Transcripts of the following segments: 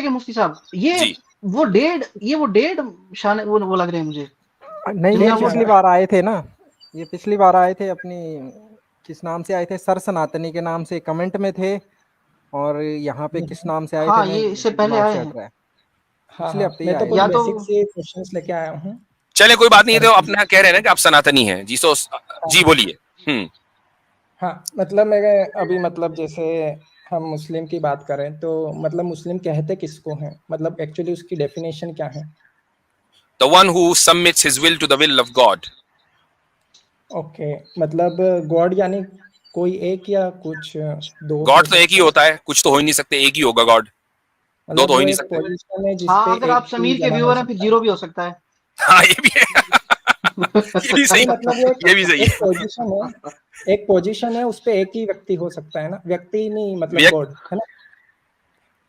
कि मुफ्ती साहब जी वो डेढ़ शान वो लग रहे हैं मुझे। नहीं, ये पिछली बार आए थे ना, ये पिछली बार आए थे अपनी, किस नाम से आए थे, सर सनातनी के नाम से कमेंट में थे, और यहाँ पे किस नाम से आए थे, हाँ, मैं ये इससे पहले दिमाग आए से हैं। हट रहा है, हाँ पिछले हाँ, हफ्ते ही मैं तो आए कुछ या थे। तो बेसिक से क्वेश्चंस लेके आया हूँ। चले कोई बात नहीं, तो सर अपना कह रहे हैं ना कि आप सनातनी हैं जी, तो जी बोलिए। हाँ, मतलब मैं अभी मतलब जैसे हम मुस्लिम की बात करें तो मतलब मुस्लिम कहते किसको हैं, मतलब एक्चुअली उसकी डेफिनेशन क्या है? The one who submits his will to the will of God. Okay, मतलब गॉड यानी कोई एक या कुछ दो हो गॉड तो एक ही सकते हैं? होता है, कुछ तो हो ही नहीं सकते, एक ही होगा गॉड, दो मतलब तो हो वो ही नहीं एक सकते। पोजीशन है हाँ, जिसपे अगर एक आप ही समीर के जना हो व्यूअर हैं फिर सकता है। जीरो भी हो सकता है। हाँ ये भी है। ये भी सही, नहीं मतलब वो ये भी सही एक है। पोजीशन है, एक पोजीशन है, उस पे एक ही व्यक्ति हो सकता है ना, व्यक्ति नहीं मतलब व्यक्ति, गॉड है ना?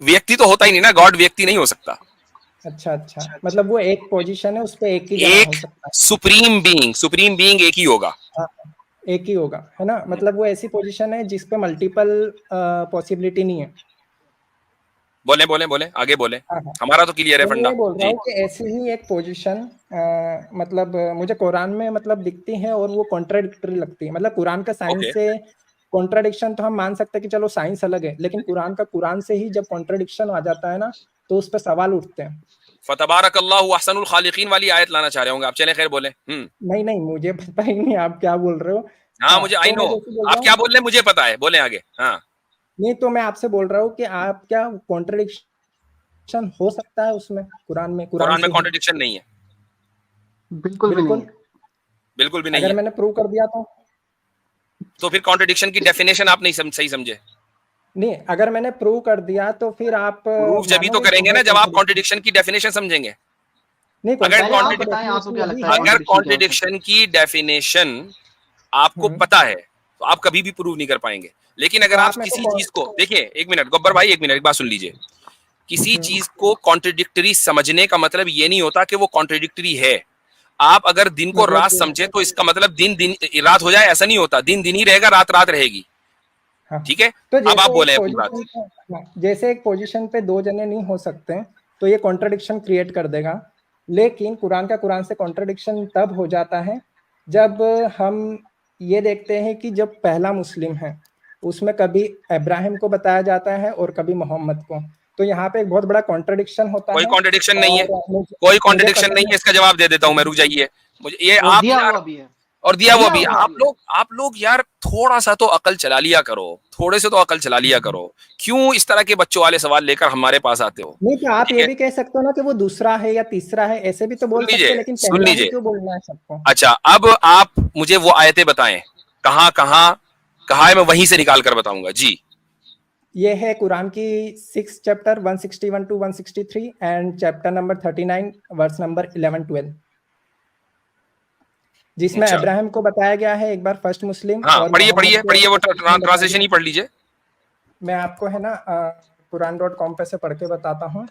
व्यक्ति तो होता ही नहीं ना, गॉड व्यक्ति नहीं हो सकता। अच्छा अच्छा, मतलब वो एक पोजीशन है, उस पे एक ही जना एक हो सकता है। सुप्रीम बीइंग एक ही होगा। हाँ, एक ही होगा है ना, मतलब वो ऐसी पोजीशन है जिसपे मल्टीपल पॉसिबिलिटी नहीं है। बोले बोले बोले आगे बोले, हाँ हाँ, हमारा तो क्लियर है तो मैं फंडा ये बोल रहा जी। हूँ कि ऐसी ही एक पोजीशन मतलब मुझे कुरान में मतलब दिखती है और वो कॉन्ट्राडिक्टरी लगती है। मतलब कुरान का ओके, साइंस से कॉन्ट्राडिक्शन तो हम मान सकते हैं कि चलो साइंस अलग है, लेकिन कुरान से ही जब कॉन्ट्राडिक्शन आ जाता है ना, तो उस पर सवाल उठते हैं। फतबारकल्लाहु अहसनुल खालिकीन वाली आयत लाना चाह रहे होंगे आप, चले खैर बोले। नहीं नहीं, मुझे पता ही नहीं आप क्या बोल रहे हो। हाँ हाँ, मुझे आई तो नो मैं जैसे बोल आप रहा क्या हूँ, बोल रहे हैं, मुझे पता है, बोले आगे। हाँ नहीं तो मैं आपसे बोल रहा हूँ कि आप क्या कॉन्ट्राडिक्शन हो सकता है उसमें, कुरान कुरान में से ही? कॉन्ट्रडिक्शन नहीं है, बिल्कुल भी नहीं बिल्कुल। है। बिल्कुल भी नहीं अगर है। मैंने प्रूव कर दिया तो फिर कॉन्ट्रडिक्शन की डेफिनेशन आप नहीं सही समझे। नहीं, अगर मैंने प्रूव कर दिया तो फिर आप प्रूव जब भी तो मानोगे कि करेंगे है ना जब आप कॉन्ट्रडिक्शन? कॉन्ट्रडिक्शन की डेफिनेशन समझेंगे। नहीं, अगर पहले आप कॉन्ट्रडिक्शन की बताएं, आपको डेफिनेशन क्या यही लगता है है। अगर कॉन्ट्रडिक्शन क्या होता है? कॉन्ट्रडिक्शन की डेफिनेशन आपको हम्म, पता है तो आप कभी भी प्रूव नहीं कर पाएंगे। लेकिन तो अगर आप आप मेरे किसी को चीज को देखिए, एक मिनट गब्बर भाई, एक मिनट, एक बात सुन लीजिए। किसी हम्म, चीज को कॉन्ट्रडिक्टरी समझने का मतलब ये नहीं होता कि वो कॉन्ट्रडिक्टरी है। आप अगर दिन को रात मतलब समझे तो इसका मतलब दिन दिन रात हो जाए ऐसा नहीं होता, दिन दिन ही रहेगा, रात रात रहेगी। हाँ, ठीक है, तो अब आप जैसे एक बोले अपनी बात। पोजीशन पे, हाँ, जैसे एक पोजीशन पे दो जने नहीं हो सकते, तो ये कॉन्ट्रडिक्शन क्रिएट कर देगा। लेकिन कुरान से कॉन्ट्रडिक्शन तब हो जाता है जब हम ये देखते हैं कि जब पहला मुस्लिम है उसमें कभी इब्राहिम को बताया जाता है और कभी मोहम्मद को, तो यहाँ पे एक बहुत बड़ा कॉन्ट्रडिक्शन होता कोई है। कॉन्ट्रडिक्शन नहीं है, और कोई मुझे कॉन्ट्रडिक्शन पता नहीं है, है। इसका जवाब दे देता हूं मैं, रुक जाइए। मुझे ये और आप दिया यार, हुआ भी है। और दिया वो दिया भी। हुआ भी है। आप लोग यार थोड़ा सा तो अकल चला लिया करो, थोड़े से तो अकल चला लिया करो। क्यों इस तरह के बच्चों वाले सवाल लेकर हमारे पास आते हो। नहीं, तो आप ठीक ये है, भी कह सकते हो ना कि वो दूसरा है या तीसरा है, ऐसे भी तो सुन बोल सकते लीजिए, हैं, लेकिन सुन पहला ही लीजिए। क्यों बोलना है सबको? अच्छा अब आप मुझे वो आयतें बताएं, कहाँ कहाँ कहा है, मैं वहीं से निकाल कर बताऊंगा जी। ये है कुरान की 6 chapter 161 to 163 and chapter number 39 verse number 11-12, जिसमें अच्छा, अब्राहम को बताया गया है एक बार फर्स्ट मुस्लिम, हाँ और पढ़िए मोहम्मद पढ़िए को पढ़िए, वो बताया ट्रांसलेशन गया। ही पढ़ लीजिए। मैं आपको है ना कुरान.com पे से पढ़ के बताता हूँ।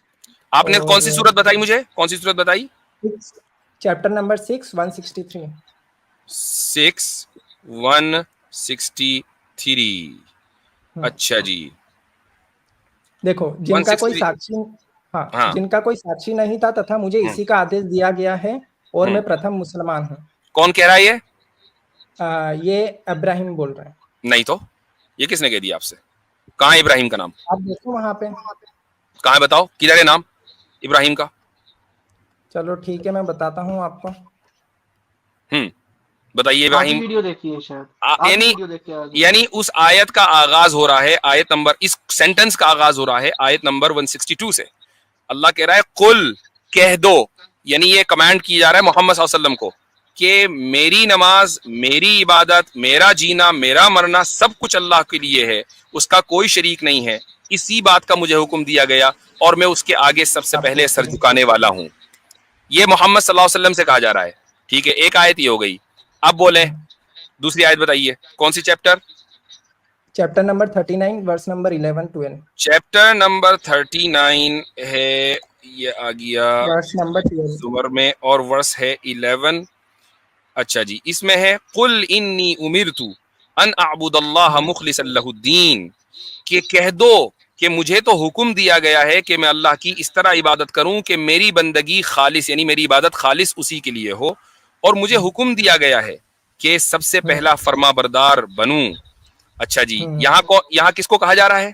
आपने कौन और सी सूरत बताई मुझे, कौन सी सूरत बताई? Chapter number 6 163। 6 163। अच्छा जी, देखो, जिनका कोई 163। साक्षी, हाँ, हाँ। जिनका कोई साक्षी नहीं था तथा मुझे हम्म, इसी का आदेश दिया गया है, और हम्म। मैं प्रथम मुसलमान हूँ। कौन कह रहा है ये? ये अब्राहिम बोल रहे हैं। नहीं तो, ये किसने कह दिया आपसे? कहाँ है इब्राहिम का नाम? आप देखो वहां पे। कहाँ है बताओ, किधर है नाम इब्राहिम का? चलो ठीक है, मैं बताता हूँ आपको। बताइए आधी इब्राहिम। वीडियो देखिए, शायद आधी यानी वीडियो देख के आगे। यानी उस आयत का आगाज हो रहा है, आयत नंबर, इस सेंटेंस का आगाज हो रहा है आयत नंबर 162 से। अल्लाह कह रहा है कुल, कह दो, यानी ये कमांड की जा रहा है मोहम्मद सल्लल्लाहु अलैहि वसल्लम को कि मेरी नमाज, मेरी इबादत, मेरा जीना, मेरा मरना सब कुछ अल्लाह के लिए है, उसका कोई शरीक नहीं है। इसी बात का मुझे हुक्म दिया गया और मैं उसके आगे सबसे पहले सर झुकाने वाला हूं। ये मोहम्मद सल्लल्लाहु अलैहि वसल्लम से कहा जा रहा है। ठीक है, एक आयत ये हो गई। अब बोले दूसरी आयत बताइए, कौन सी chapter? Chapter number 39 verse number 11-12। Chapter number 39 है, ये आ गया वर्स नंबर 12। जुमर में, और वर्स है 11। अच्छा जी, इसमें है कुल इन्नी उमिरतु अन अअबुदल्लाह मुखलिसन लहुद्दीन, कि कह दो कि मुझे तो हुक्म दिया गया है कि मैं अल्लाह की इस तरह इबादत करूं कि मेरी बंदगी खालिस यानी मेरी इबादत खालिस उसी के लिए हो, और मुझे हुक्म दिया गया है कि सबसे पहला फर्मा बरदार बनूं। अच्छा जी, यहाँ किसको कहा जा रहा है?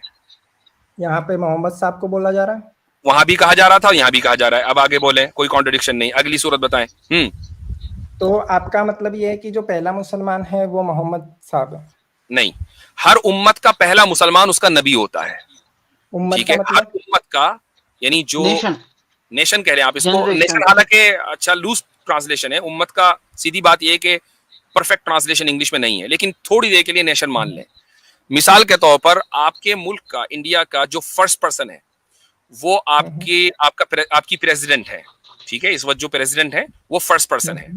यहाँ पे मोहम्मद साहब को बोला जा रहा है। वहां भी कहा जा रहा था और यहाँ भी कहा जा रहा है। अब आगे बोले, कोई कॉन्ट्रडिक्शन नहीं। अगली सूरत बताएं। तो आपका मतलब ये है कि जो पहला मुसलमान है वो मोहम्मद साहब है? नहीं, हर उम्मत का पहला मुसलमान उसका नबी होता है। उम्मत ठीक का है, मतलब? हर उम्मत का यानी जो नेशन कह रहे हैं आप इसको, Generation। नेशन हालांकि अच्छा लूज ट्रांसलेशन है। उम्मत का सीधी बात यह है कि परफेक्ट ट्रांसलेशन इंग्लिश में नहीं है, लेकिन थोड़ी देर के लिए नेशन मान लें। मिसाल के तौर पर आपके मुल्क का, इंडिया का जो फर्स्ट पर्सन है वो आपकी प्रेसिडेंट है। ठीक है, इस वक्त जो प्रेसिडेंट है वो फर्स्ट पर्सन है,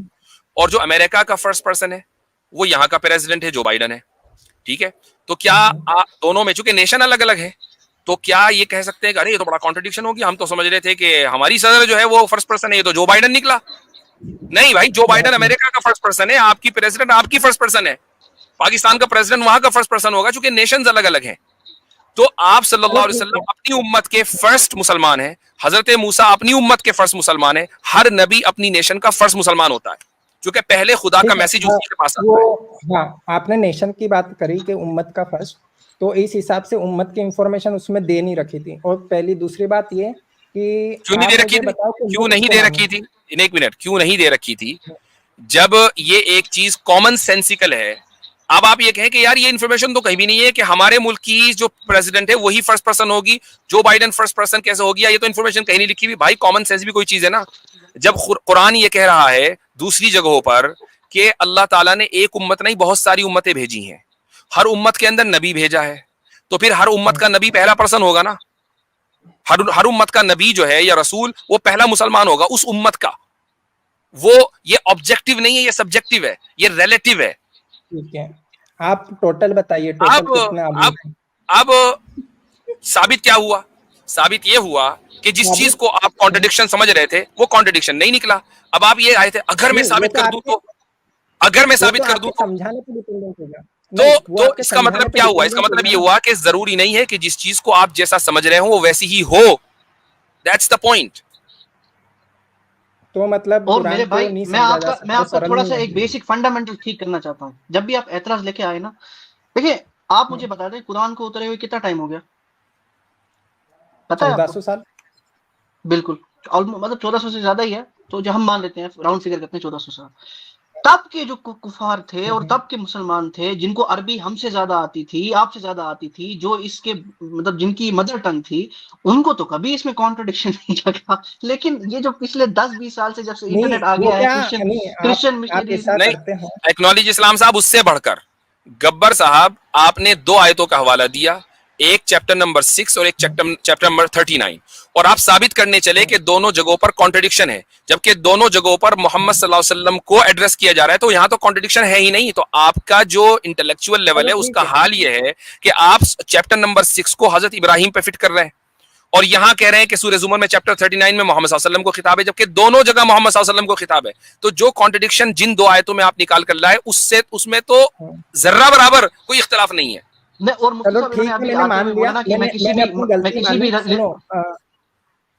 और जो अमेरिका का फर्स्ट पर्सन है वो यहाँ का प्रेसिडेंट है, जो बाइडन है। ठीक है, तो क्या दोनों में चूंकि नेशन अलग अलग है, तो क्या ये कह सकते हैं कि अरे ये तो बड़ा कॉन्ट्रडिक्शन हो गया, हम तो समझ रहे थे कि हमारी सदर जो है वो फर्स्ट पर्सन है, ये तो जो बाइडन निकला। नहीं भाई, जो बाइडन अमेरिका का फर्स्ट पर्सन है, आपकी प्रेसिडेंट आपकी फर्स्ट पर्सन है, पाकिस्तान का प्रेसिडेंट वहां का फर्स्ट पर्सन होगा, चूंकि नेशंस अलग अलग हैं। तो आप सल्लल्लाहु अलैहि वसल्लम अपनी उम्मत के फर्स्ट मुसलमान हैं, हजरत मूसा अपनी उम्मत के फर्स्ट मुसलमान है, हर नबी अपनी नेशन का फर्स्ट मुसलमान होता है, क्योंकि पहले खुदा का मैसेज उसी के पास आता है। हाँ, आपने नेशन की बात करी कि उम्मत का फर्स्ट, तो इस हिसाब से उम्मत की इंफॉर्मेशन उसमें दे नहीं रखी थी। और पहली दूसरी बात ये कि क्यों नहीं दे रखी थी? क्यों नहीं दे रखी थी? एक मिनट, क्यों नहीं दे रखी थी? जब ये एक चीज कॉमन सेंसिकल है। अब आप ये कहें कि यार ये इन्फॉर्मेशन तो कहीं भी नहीं है कि हमारे मुल्क की जो प्रेसिडेंट है वही फर्स्ट पर्सन होगी, जो बाइडन फर्स्ट पर्सन कैसे होगी, या ये तो इन्फॉर्मेशन कहीं नहीं लिखी हुई। भाई कॉमन सेंस भी कोई चीज है ना। जब कुरान ये कह रहा है दूसरी जगहों पर कि अल्लाह ताला ने एक उम्मत नहीं बहुत सारी उम्मतें भेजी हैं, हर उम्मत के अंदर नबी भेजा है, तो फिर हर उम्मत का नबी पहला पर्सन होगा ना। हर उम्मत का नबी जो है या रसूल वो पहला मुसलमान होगा उस उम्मत का। वो ये ऑब्जेक्टिव नहीं है, ये सब्जेक्टिव है, ये रिलेटिव है। ठीक है, आप टोटल बताइए, टोटल कितने आदमी? अब साबित क्या हुआ? साबित ये हुआ कि जिस चीज को आप कॉन्ट्रडिक्शन समझ रहे थे वो कॉन्ट्रडिक्शन नहीं निकला। अब आप ये आए थे अगर मैं साबित कर दूं तो, अगर मैं साबित कर दूं तो समझाने पे डिपेंडेंट होगा। तो इसका मतलब क्या हुआ? इसका मतलब ये हुआ कि जरूरी नहीं है कि जिस चीज को आप जैसा समझ रहे हो वो वैसी ही हो। That's the point. तो मतलब और मेरे भाई मैं आपका थोड़ा सा एक बेसिक फंडामेंटल ठीक करना चाहता हूँ। जब भी आप एतराज लेके आए ना, देखिए आप मुझे बता दें कुरान को उतरे हुए कितना टाइम हो गया? पता है? 1400 साल। बिल्कुल, ऑलमोस्ट मतलब 1400 से ज्यादा ही है। तो जो हम मान लेते हैं, राउंड फिगर करते हैं 1400 साल। तब के जो कुफार थे और तब के मुसलमान थे जिनको अरबी हमसे ज्यादा आती थी, आपसे ज्यादा आती थी, जो इसके मतलब जिनकी मदर टंग थी, उनको तो कभी इसमें कॉन्ट्रडिक्शन नहीं लगा। लेकिन ये जो पिछले 10-20 साल से जब से इंटरनेट आ गया है, क्रिश्चियन मिशनरीज नहीं, एक्नॉलेज इस्लाम साहब, उससे बढ़कर गब्बर साहब आपने 2 आयतों का हवाला दिया, एक चैप्टर नंबर 6 और एक चैप्टर नंबर 39, और आप साबित करने चले कि दोनों जगहों पर कॉन्ट्रडिक्शन है, जबकि दोनों जगहों पर मोहम्मद सल्लल्लाहु अलैहि वसल्लम को एड्रेस किया जा रहा है। तो यहाँ तो कॉन्ट्रडिक्शन है ही नहीं। तो आपका जो इंटेलेक्चुअल लेवल है उसका हाल ये है कि आप चैप्टर नंबर 6 को हजरत इब्राहिम पे फिट कर रहे हैं, और यहाँ कह रहे हैं कि सूरह ज़ुमर में चैप्टर 39 में मोहम्मद सल्लल्लाहु अलैहि वसल्लम को खिताब है, जबकि दोनों जगह मोहम्मद सल्लल्लाहु अलैहि वसल्लम को खिताब है। तो जो कॉन्ट्रडिक्शन जिन 2 आयतों में आप निकाल कर लाए उसमें तो जर्रा बराबर कोई इख्तलाफ नहीं है। और चलो ठीक है, मैंने मान लिया कि मैं किसी भी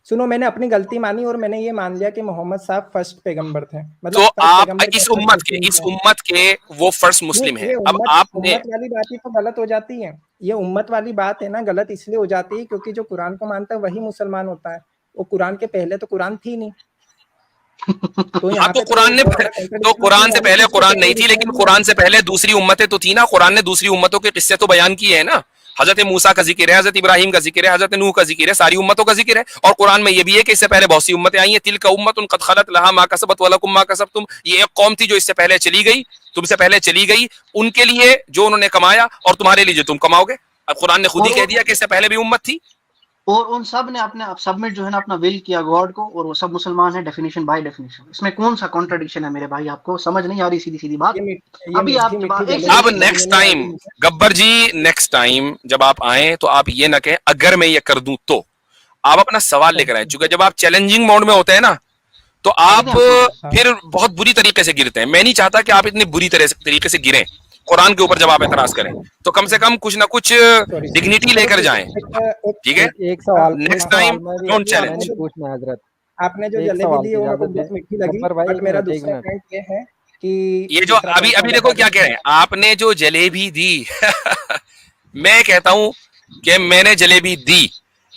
सुनो, मैंने अपनी गलती मानी और मैंने ये मान लिया कि मोहम्मद साहब फर्स्ट पैगंबर थे। मतलब तो आप इस उम्मत के वो फर्स्ट मुस्लिम है। अब आपने उम्मत वाली बात ही तो गलत हो जाती है। ये उम्मत वाली बात है ना, गलत इसलिए हो जाती है क्योंकि जो कुरान को मानता है वही मुसलमान होता है। वो कुरान के पहले तो कुरान थी नहीं। तो यहाँ तो कुरान से पहले कुरान नहीं थी, लेकिन कुरान से पहले दूसरी उम्मतें तो थी ना। कुरान ने दूसरी उम्मतों के किस्से तो बयान किए हैं ना। हजरत मूसा का जिक्र है, हजरत इब्राहिम का जिक्र है, हजरत नूह का जिक्र है, सारी उम्मतों का जिक्र है। और कुरान में ये भी है कि इससे पहले बहुत सी उम्मतें आई हैं। तिलका उम्मतुन कद खलत लहा मा कसबत वलकुम मा कसबतुम। ये एक कौम थी जो इससे पहले चली गई, तुमसे पहले चली गई, उनके लिए जो उन्होंने कमाया और तुम्हारे लिए जो तुम कमाओगे। अब कुरान ने खुद ही कह दिया कि इससे पहले भी उम्मत थी, और उन सब ने अपने सबमिट जो है ना अपना विल किया गॉड को, और वो सब मुसलमान है डेफिनेशन बाय डेफिनेशन। इसमें कौन सा कॉन्ट्रडिक्शन है मेरे भाई? आपको समझ नहीं आ रही सीधी सीधी बात? अभी आप अब नेक्स्ट टाइम गब्बर जी, नेक्स्ट टाइम जब आप आए तो आप ये ना कहें अगर मैं ये कर दूं तो। आप अपना सवाल लेकर आए, चूंकि जब आप चैलेंजिंग मोड में होते हैं ना तो आप फिर बहुत बुरी तरीके से गिरते हैं। मैं नहीं चाहता कि आप इतनी बुरी तरीके से गिरें। कुरान के ऊपर जब आप एतराज करें तो कम से कम कुछ ना कुछ डिग्निटी लेकर जाएं, ठीक है? एक सवाल नेक्स्ट टाइम डोंट चैलेंज। मैंने पूछना है हजरत, आपने जो एक जलेबी सवाल दी की वो मेरे को इजाजत बहुत है। मीठी लगी, गब्बर भाई, बट मेरा एक दूसरा मिनट। पॉइंट ये है कि ये जो दूसरा अभी point अभी मैं देखो बता क्या कह रहे हैं, आपने जो जलेबी दी मैं कहता हूं कि मैंने जलेबी दी,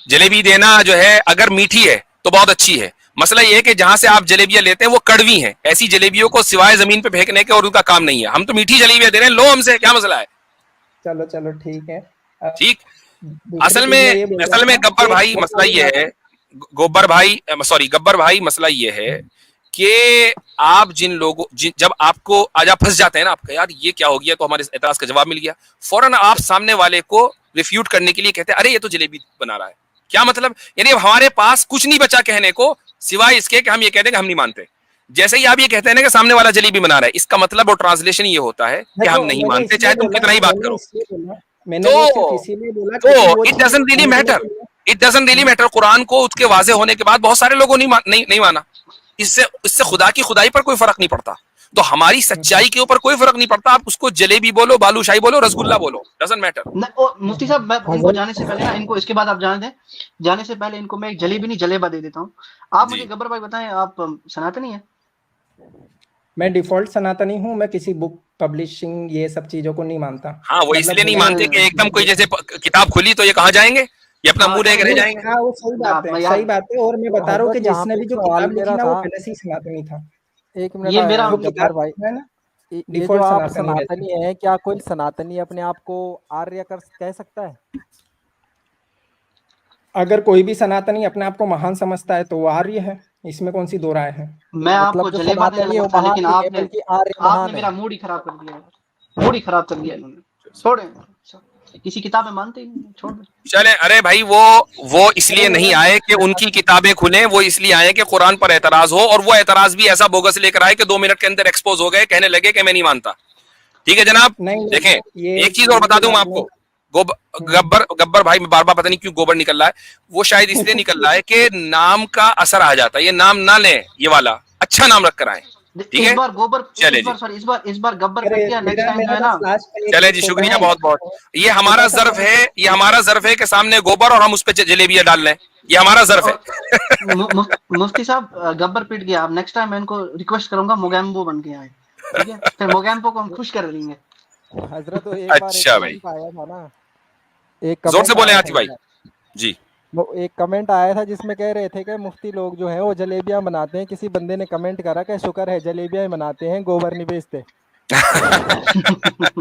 जलेबी देना जो है अगर मीठी है तो बहुत अच्छी है। मसला ये है कि जहां से आप जलेबियां लेते हैं वो कड़वी हैं, ऐसी जलेबियों को सिवाय जमीन पे फेंकने के और उनका काम नहीं है। हम तो मीठी जलेबियां दे रहे हैं, लो हमसे, क्या मसला है? चलो चलो ठीक है। ठीक। दूसरी असल चीज में मैं ये बोल रहा असल में था गब्बर कि भाई मसला ये है, गोबर भाई सॉरी गब्बर भाई मसला ये है कि आप जिन लोगों जब आपको आज आप फंस जाते हैं ना, आपका यार ये क्या हो गया, तो हमारे एतराज का जवाब मिल गया, फौरन आप सामने वाले को रिफ्यूट करने के लिए कहते हैं अरे ये तो जलेबी बना रहा है। क्या मतलब? यानी हमारे पास कुछ नहीं बचा कहने को सिवाय इसके कि हम ये कहते हैं कि हम नहीं मानते। जैसे ही आप ये कहते हैं ना कि सामने वाला जलेबी बना रहा है, इसका मतलब और ट्रांसलेशन ये होता है कि हम नहीं मानते, चाहे तुम कितना ही बात करो। मैंने वो सिर्फ इसीलिए बोला तो क्योंकि वो इट चीज़ डजंट रियली समझने मैटर, के लिए- it doesn't really matter. Quran को उसके वाजे होने के बाद बहुत सारे लोगों ने नहीं माना। इससे खुदा की खुदाई पर कोई फर्क नहीं पड़ता। तो हमारी सच्चाई के ऊपर कोई फर्क नहीं पड़ता। आप उसको जलेबी बोलो, बालूशाही बोलो, रसगुल्ला बोलो, डजंट मैटर। मुफ्ती साहब, मैं इनको जाने से पहले ना, इनको इसके बाद आप जाने दें, जाने से पहले इनको मैं एक जलेबी नहीं जलेबा दे देता हूँ। आप मुझे गब्बर भाई बताएं, आप सनातनी हैं? मैं डिफॉल्ट सनातनी हूँ, मैं किसी बुक पब्लिशिंग ये सब चीजों को नहीं मानता। हाँ, वो इसलिए नहीं मानते कि एकदम कोई जैसे किताब खुली तो ये कहाँ जाएंगे, ये अपना मुंह लेकर रह जाएंगे। हाँ, वो सही बात है, सही बात है। और मैं बता रहा हूँ कि जिसने भी जो किताब लिखी ना वो पहले से ही सनातनी था। एक मिनट, ये मेरा गब्बर भाई है ना, ये जो आप सनातनी है, क्या कोई सनातनी अपने आप को आर्य कह सकता है? अगर कोई भी सनातनी अपने आप को महान समझता है तो वो आर्य है, इसमें कौन सी दो राय है। मैं आपको जलेबा देने लगा था, लेकिन आपने मेरा मूड ही खराब कर दिया, मूड ही खराब कर दिया इन्होंने। छोड़े, किसी किताब में मानते ही नहीं, छोड़ दो। चले, अरे भाई वो इसलिए नहीं आए कि उनकी किताबें खुले, वो इसलिए आए कि कुरान पर एतराज हो, और वो एतराज भी ऐसा बोगस लेकर आए कि 2 मिनट के अंदर एक्सपोज हो गए, कहने लगे कि मैं नहीं मानता। ठीक है जनाब, देखें एक चीज और बता दूं मैं आपको, गब्बर भाई, बार बार पता नहीं क्यों गोबर निकल रहा है, वो शायद इसलिए निकल रहा है कि नाम का असर आ जाता है। ये नाम ना लें, ये वाला अच्छा नाम रख कर आए। ठीक है, इस बार गोबर, चले इस बार गब्बर कर दिया, नेक्स्ट टाइम जो है ना। चले जी, शुक्रिया बहुत बहुत। ये हमारा ज़र्फ है, ये हमारा ज़र्फ है कि सामने गोबर और हम उस पे जलेबियां डाल लें, ये हमारा ज़र्फ है। मुफ्ती साहब, गब्बर पिट गया, अब नेक्स्ट टाइम मैं इनको रिक्वेस्ट करूंगा मोगैम्बो बन के आए, ठीक है? फिर मोगैम्बो को हम खुश कर देंगे। हजरत तो अच्छा भाई, आया था ना, जोर से बोले हाथी भाई जी। वो एक कमेंट आया था जिसमें कह रहे थे कि मुफ्ती लोग जो हैं वो जलेबियां बनाते हैं। किसी बंदे ने कमेंट करा कि शुक्र है जलेबियां बनाते हैं, गोबर नहीं बेचते।